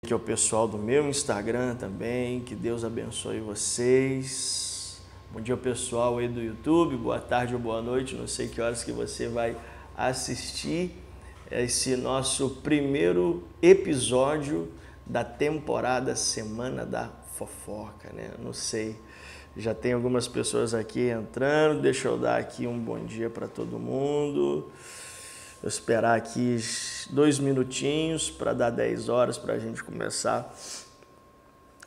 Aqui é o pessoal do meu Instagram também, que Deus abençoe vocês. Bom dia pessoal aí do YouTube, boa tarde ou boa noite, não sei que horas que você vai assistir esse nosso primeiro episódio da temporada Semana da Fofoca, né? Não sei, já tem algumas pessoas aqui entrando, deixa eu dar aqui um bom dia para todo mundo. Vou esperar aqui 2 minutinhos para dar 10 horas para a gente começar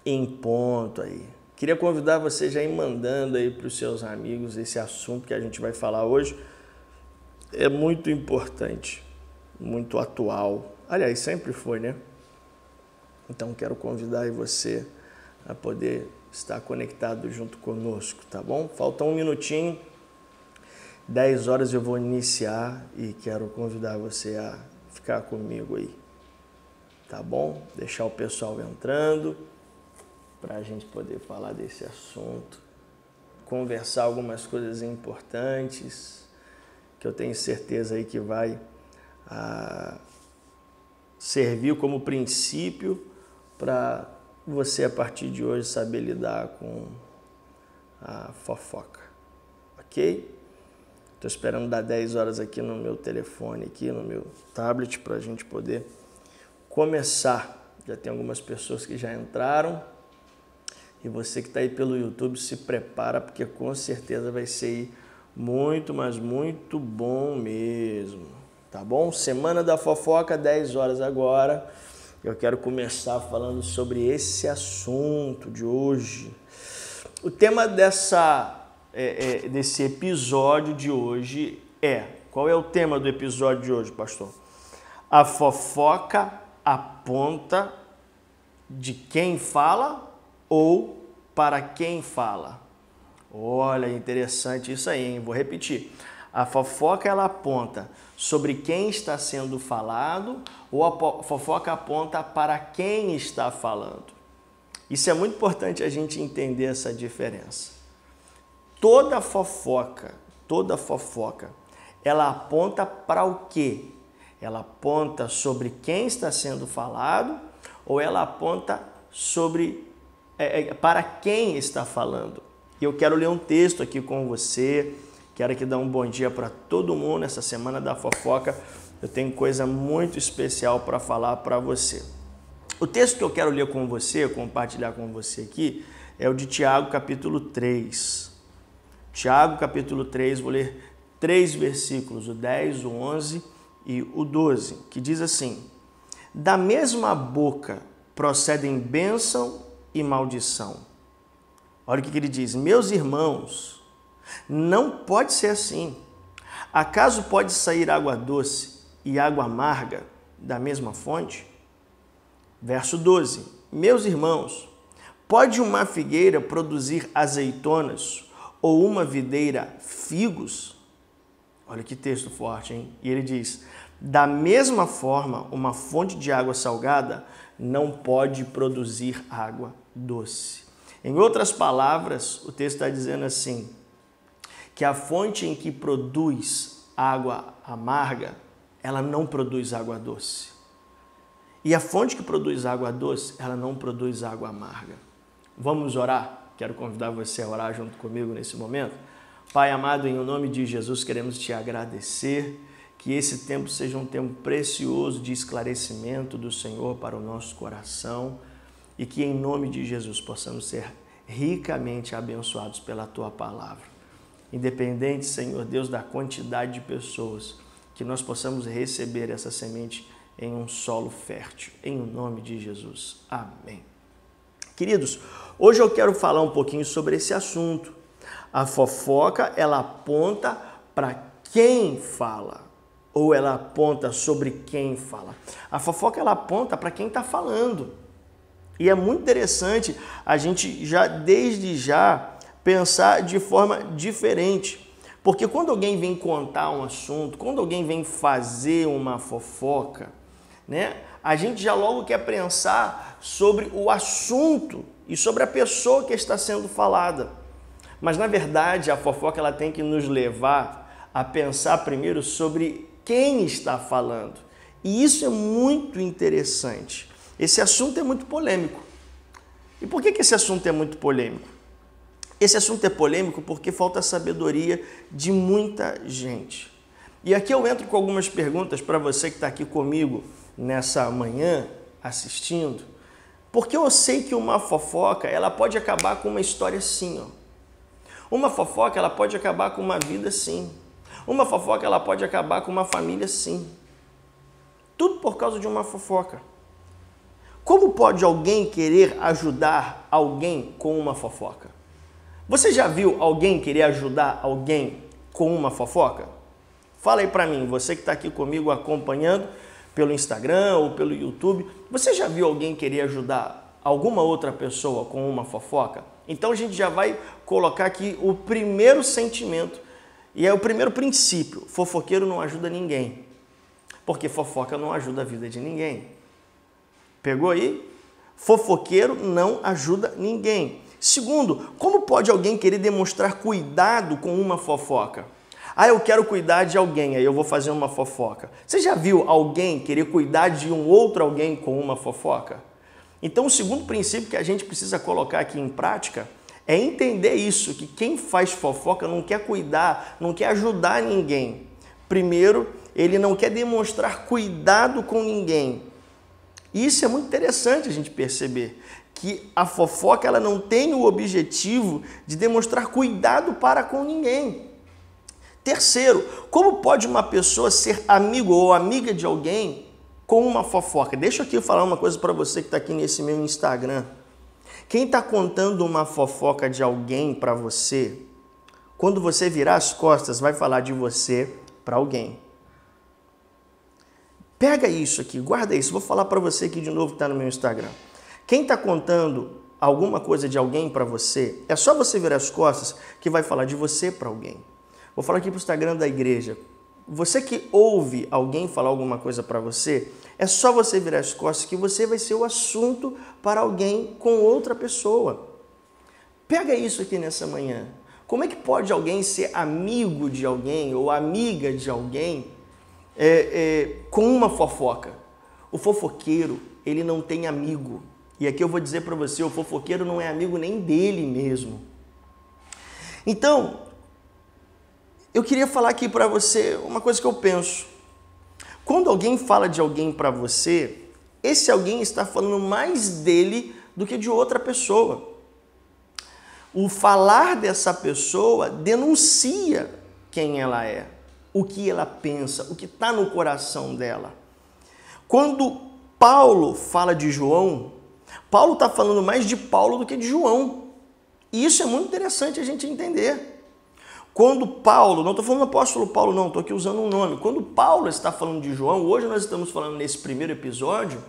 em ponto aí. Queria convidar você já ir mandando aí para os seus amigos esse assunto que a gente vai falar hoje. É muito importante, muito atual. Aliás, sempre foi, né? Então quero convidar aí você a poder estar conectado junto conosco, tá bom? Falta 1 minutinho. 10 horas eu vou iniciar e quero convidar você a ficar comigo aí, tá bom? Deixar o pessoal entrando para a gente poder falar desse assunto, conversar algumas coisas importantes que eu tenho certeza aí que vai servir como princípio para você a partir de hoje saber lidar com a fofoca, ok? Estou esperando dar 10 horas aqui no meu telefone, aqui no meu tablet, para a gente poder começar. Já tem algumas pessoas que já entraram. E você que está aí pelo YouTube, se prepara, porque com certeza vai ser muito, mas muito bom mesmo. Tá bom? Semana da Fofoca, 10 horas agora. Eu quero começar falando sobre esse assunto de hoje. O tema desse episódio de hoje qual é o tema do episódio de hoje, pastor? A fofoca aponta de quem fala ou para quem fala? Olha, interessante isso aí, hein? Vou repetir. A fofoca ela aponta sobre quem está sendo falado ou a fofoca aponta para quem está falando? Isso é muito importante a gente entender essa diferença. Toda fofoca, ela aponta para o quê? Ela aponta sobre quem está sendo falado ou ela aponta para quem está falando? E eu quero ler um texto aqui com você, quero aqui dar um bom dia para todo mundo nessa Semana da Fofoca. Eu tenho coisa muito especial para falar para você. O texto que eu quero ler com você, compartilhar com você aqui, é o de Tiago, capítulo 3. Tiago, capítulo 3, vou ler 3 versículos, o 10, o 11 e o 12, que diz assim: da mesma boca procedem bênção e maldição. Olha o que ele diz: meus irmãos, não pode ser assim. Acaso pode sair água doce e água amarga da mesma fonte? Verso 12: meus irmãos, pode uma figueira produzir azeitonas ou uma videira figos? Olha que texto forte, hein? E ele diz: da mesma forma, uma fonte de água salgada não pode produzir água doce. Em outras palavras, o texto está dizendo assim, que a fonte em que produz água amarga, ela não produz água doce. E a fonte que produz água doce, ela não produz água amarga. Vamos orar? Quero convidar você a orar junto comigo nesse momento. Pai amado, em nome de Jesus, queremos te agradecer, que esse tempo seja um tempo precioso de esclarecimento do Senhor para o nosso coração e que em nome de Jesus possamos ser ricamente abençoados pela tua palavra. Independente, Senhor Deus, da quantidade de pessoas, que nós possamos receber essa semente em um solo fértil, em nome de Jesus. Amém. Queridos, hoje eu quero falar um pouquinho sobre esse assunto. A fofoca, ela aponta para quem fala, ou ela aponta sobre quem fala. A fofoca, ela aponta para quem está falando. E é muito interessante a gente desde já pensar de forma diferente. Porque quando alguém vem contar um assunto, quando alguém vem fazer uma fofoca, né, a gente já logo quer pensar sobre o assunto e sobre a pessoa que está sendo falada. Mas, na verdade, a fofoca ela tem que nos levar a pensar primeiro sobre quem está falando. E isso é muito interessante. esse assunto é muito polêmico. E por que esse assunto é muito polêmico? Esse assunto é polêmico porque falta sabedoria de muita gente. E aqui eu entro com algumas perguntas para você que está aqui comigo nessa manhã assistindo, porque eu sei que uma fofoca ela pode acabar com uma história assim, ó. Uma fofoca ela pode acabar com uma vida assim. Uma fofoca ela pode acabar com uma família assim. Tudo por causa de uma fofoca. Como pode alguém querer ajudar alguém com uma fofoca? Você já viu alguém querer ajudar alguém com uma fofoca? Fala aí pra mim, você que está aqui comigo acompanhando pelo Instagram ou pelo YouTube, você já viu alguém querer ajudar alguma outra pessoa com uma fofoca? Então a gente já vai colocar aqui o primeiro sentimento e é o primeiro princípio. Fofoqueiro não ajuda ninguém, porque fofoca não ajuda a vida de ninguém. Pegou aí? Fofoqueiro não ajuda ninguém. Segundo, como pode alguém querer demonstrar cuidado com uma fofoca? Ah, eu quero cuidar de alguém, aí eu vou fazer uma fofoca. Você já viu alguém querer cuidar de um outro alguém com uma fofoca? Então, o segundo princípio que a gente precisa colocar aqui em prática é entender isso, que quem faz fofoca não quer cuidar, não quer ajudar ninguém. Primeiro, ele não quer demonstrar cuidado com ninguém. E isso é muito interessante a gente perceber, que a fofoca ela não tem o objetivo de demonstrar cuidado para com ninguém. Terceiro, como pode uma pessoa ser amigo ou amiga de alguém com uma fofoca? Deixa aqui eu falar uma coisa para você que está aqui nesse meu Instagram. Quem está contando uma fofoca de alguém para você, quando você virar as costas, vai falar de você para alguém. Pega isso aqui, guarda isso. Vou falar para você aqui de novo que está no meu Instagram. Quem está contando alguma coisa de alguém para você, é só você virar as costas que vai falar de você para alguém. Vou falar aqui para o Instagram da igreja. Você que ouve alguém falar alguma coisa para você, é só você virar as costas que você vai ser o assunto para alguém com outra pessoa. Pega isso aqui nessa manhã. Como é que pode alguém ser amigo de alguém ou amiga de alguém com uma fofoca? O fofoqueiro, ele não tem amigo. E aqui eu vou dizer para você, o fofoqueiro não é amigo nem dele mesmo. Então, eu queria falar aqui para você uma coisa que eu penso. Quando alguém fala de alguém para você, esse alguém está falando mais dele do que de outra pessoa. O falar dessa pessoa denuncia quem ela é, o que ela pensa, o que está no coração dela. Quando Paulo fala de João, Paulo está falando mais de Paulo do que de João. E isso é muito interessante a gente entender. Quando Paulo, não estou falando do apóstolo Paulo não, estou aqui usando um nome. Quando Paulo está falando de João, hoje nós estamos falando nesse primeiro episódio,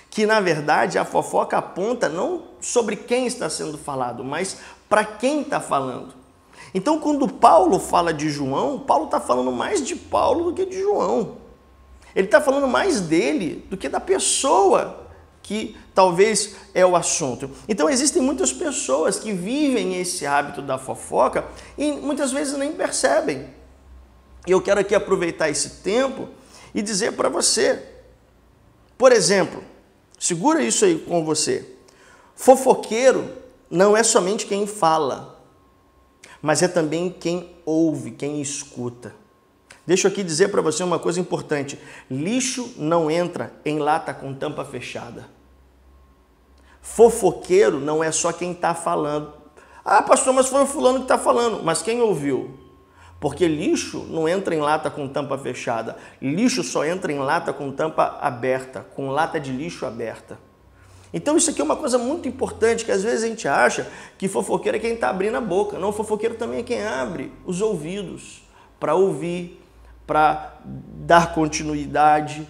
que na verdade a fofoca aponta não sobre quem está sendo falado, mas para quem está falando. Então quando Paulo fala de João, Paulo está falando mais de Paulo do que de João. Ele está falando mais dele do que da pessoa que talvez é o assunto. Então existem muitas pessoas que vivem esse hábito da fofoca e muitas vezes nem percebem. E eu quero aqui aproveitar esse tempo e dizer para você, por exemplo, segura isso aí com você, fofoqueiro não é somente quem fala, mas é também quem ouve, quem escuta. Deixa eu aqui dizer para você uma coisa importante. Lixo não entra em lata com tampa fechada. Fofoqueiro não é só quem está falando. Ah, pastor, mas foi o fulano que está falando. Mas quem ouviu? Porque lixo não entra em lata com tampa fechada. Lixo só entra em lata com tampa aberta, com lata de lixo aberta. Então isso aqui é uma coisa muito importante, que às vezes a gente acha que fofoqueiro é quem está abrindo a boca. Não, fofoqueiro também é quem abre os ouvidos para ouvir, para dar continuidade.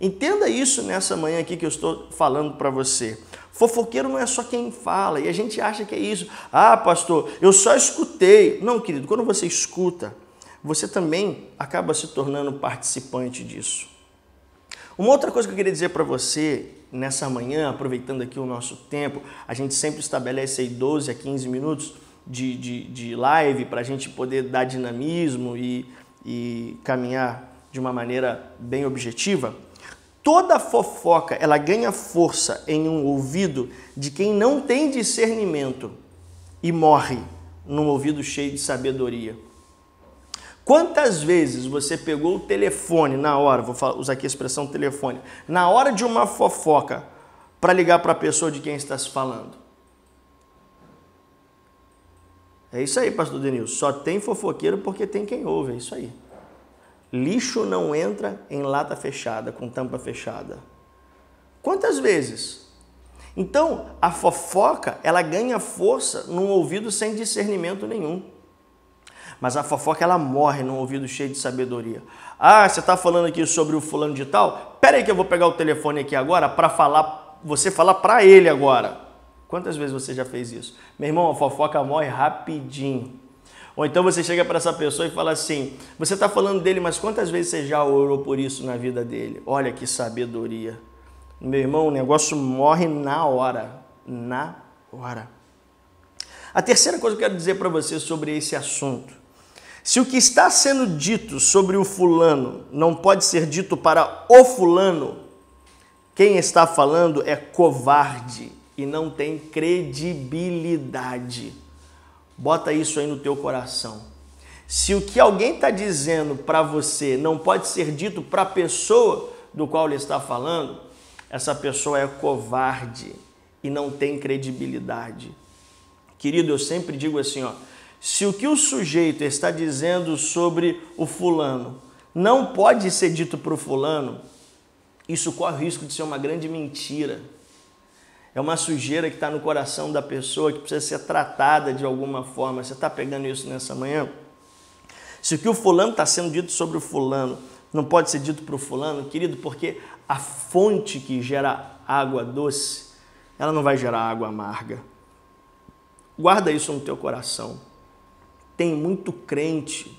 Entenda isso nessa manhã aqui que eu estou falando para você. Fofoqueiro não é só quem fala, e a gente acha que é isso. Ah, pastor, eu só escutei. Não, querido, quando você escuta, você também acaba se tornando participante disso. Uma outra coisa que eu queria dizer para você nessa manhã, aproveitando aqui o nosso tempo, a gente sempre estabelece aí 12 a 15 minutos de live para a gente poder dar dinamismo e caminhar de uma maneira bem objetiva. Toda fofoca, ela ganha força em um ouvido de quem não tem discernimento e morre num ouvido cheio de sabedoria. Quantas vezes você pegou o telefone na hora, vou usar aqui a expressão telefone, na hora de uma fofoca, para ligar para a pessoa de quem está se falando? É isso aí, pastor Denilson. Só tem fofoqueiro porque tem quem ouve, é isso aí. Lixo não entra em lata fechada, com tampa fechada. Quantas vezes? Então, a fofoca, ela ganha força num ouvido sem discernimento nenhum. Mas a fofoca, ela morre num ouvido cheio de sabedoria. Ah, você está falando aqui sobre o fulano de tal? Pera aí que eu vou pegar o telefone aqui agora para você falar para ele agora. Quantas vezes você já fez isso? Meu irmão, a fofoca morre rapidinho. Ou então você chega para essa pessoa e fala assim, você está falando dele, mas quantas vezes você já orou por isso na vida dele? Olha que sabedoria. Meu irmão, o negócio morre na hora. Na hora. A terceira coisa que eu quero dizer para você sobre esse assunto. Se o que está sendo dito sobre o fulano não pode ser dito para o fulano, quem está falando é covarde e não tem credibilidade. Bota isso aí no teu coração. Se o que alguém está dizendo para você não pode ser dito para a pessoa do qual ele está falando, essa pessoa é covarde e não tem credibilidade. Querido, eu sempre digo assim, ó, se o que o sujeito está dizendo sobre o fulano não pode ser dito para o fulano, isso corre o risco de ser uma grande mentira. É uma sujeira que está no coração da pessoa que precisa ser tratada de alguma forma. Você está pegando isso nessa manhã? Se o que o fulano está sendo dito sobre o fulano não pode ser dito para o fulano, querido, porque a fonte que gera água doce, ela não vai gerar água amarga. Guarda isso no teu coração. Tem muito crente,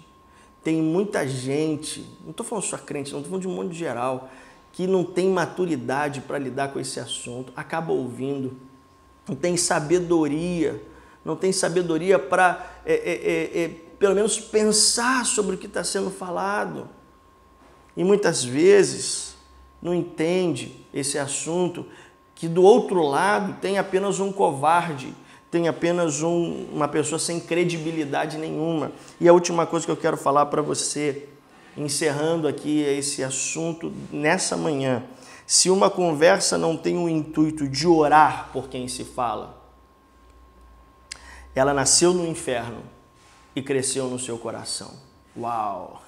tem muita gente, não estou falando só crente, não estou falando de um mundo geral, que não tem maturidade para lidar com esse assunto, acaba ouvindo, não tem sabedoria para, pelo menos, pensar sobre o que está sendo falado. E muitas vezes não entende esse assunto, que do outro lado tem apenas um covarde, tem apenas uma pessoa sem credibilidade nenhuma. E a última coisa que eu quero falar para você, encerrando aqui esse assunto nessa manhã, se uma conversa não tem o intuito de orar por quem se fala, ela nasceu no inferno e cresceu no seu coração. Uau!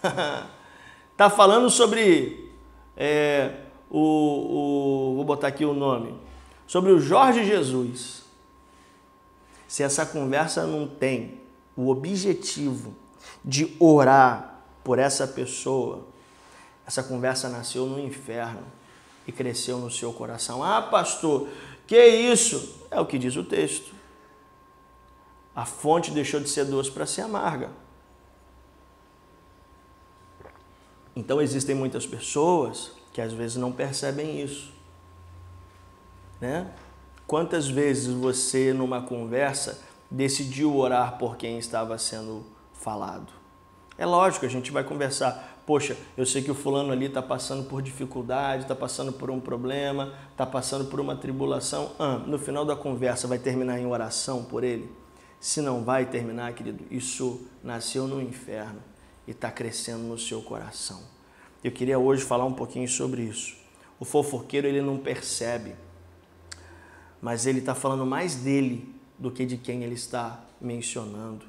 Tá falando sobre, vou botar aqui o nome, sobre o Jorge Jesus. Se essa conversa não tem o objetivo de orar por essa pessoa, essa conversa nasceu no inferno e cresceu no seu coração. Ah, pastor, que isso? É o que diz o texto. A fonte deixou de ser doce para ser amarga. Então existem muitas pessoas que às vezes não percebem isso, né? Quantas vezes você, numa conversa, decidiu orar por quem estava sendo falado? É lógico, a gente vai conversar. Poxa, eu sei que o fulano ali está passando por dificuldade, está passando por um problema, está passando por uma tribulação. No final da conversa vai terminar em oração por ele? Se não vai terminar, querido, isso nasceu no inferno e está crescendo no seu coração. Eu queria hoje falar um pouquinho sobre isso. O fofoqueiro, ele não percebe, mas ele está falando mais dele do que de quem ele está mencionando.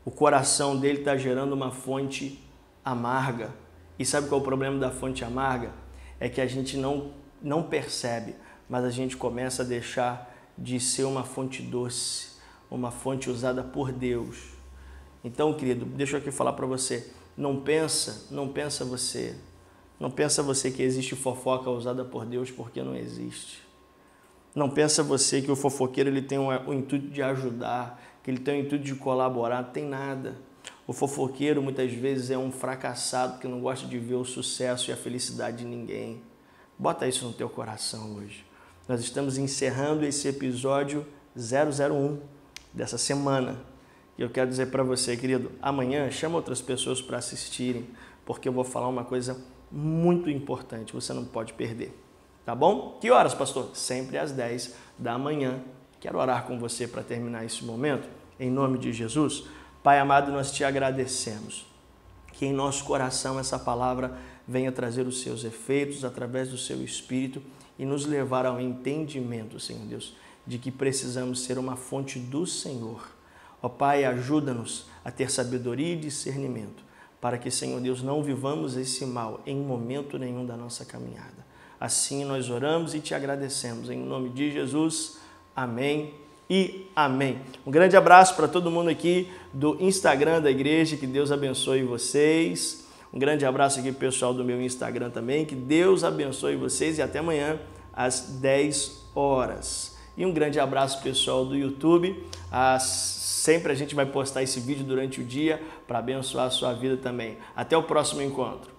O coração dele está gerando uma fonte amarga. E sabe qual é o problema da fonte amarga? É que a gente não percebe, mas a gente começa a deixar de ser uma fonte doce, uma fonte usada por Deus. Então, querido, deixa eu aqui falar para você, não pensa você que existe fofoca usada por Deus, porque não existe. Não pensa você que o fofoqueiro ele tem o intuito de ajudar, que ele tem o intuito de colaborar, não tem nada. O fofoqueiro muitas vezes é um fracassado que não gosta de ver o sucesso e a felicidade de ninguém. Bota isso no teu coração hoje. Nós estamos encerrando esse episódio 001 dessa semana. E eu quero dizer para você, querido, amanhã chama outras pessoas para assistirem, porque eu vou falar uma coisa muito importante, você não pode perder. Tá bom? Que horas, pastor? Sempre às 10 da manhã. Quero orar com você para terminar esse momento. Em nome de Jesus. Pai amado, nós te agradecemos. Que em nosso coração essa palavra venha trazer os seus efeitos através do seu Espírito e nos levar ao entendimento, Senhor Deus, de que precisamos ser uma fonte do Senhor. Ó Pai, ajuda-nos a ter sabedoria e discernimento, para que, Senhor Deus, não vivamos esse mal em momento nenhum da nossa caminhada. Assim nós oramos e te agradecemos. Em nome de Jesus, amém e amém. Um grande abraço para todo mundo aqui do Instagram da igreja, que Deus abençoe vocês. Um grande abraço aqui pessoal do meu Instagram também, que Deus abençoe vocês e até amanhã às 10 horas. E um grande abraço pessoal do YouTube. Sempre a gente vai postar esse vídeo durante o dia para abençoar a sua vida também. Até o próximo encontro.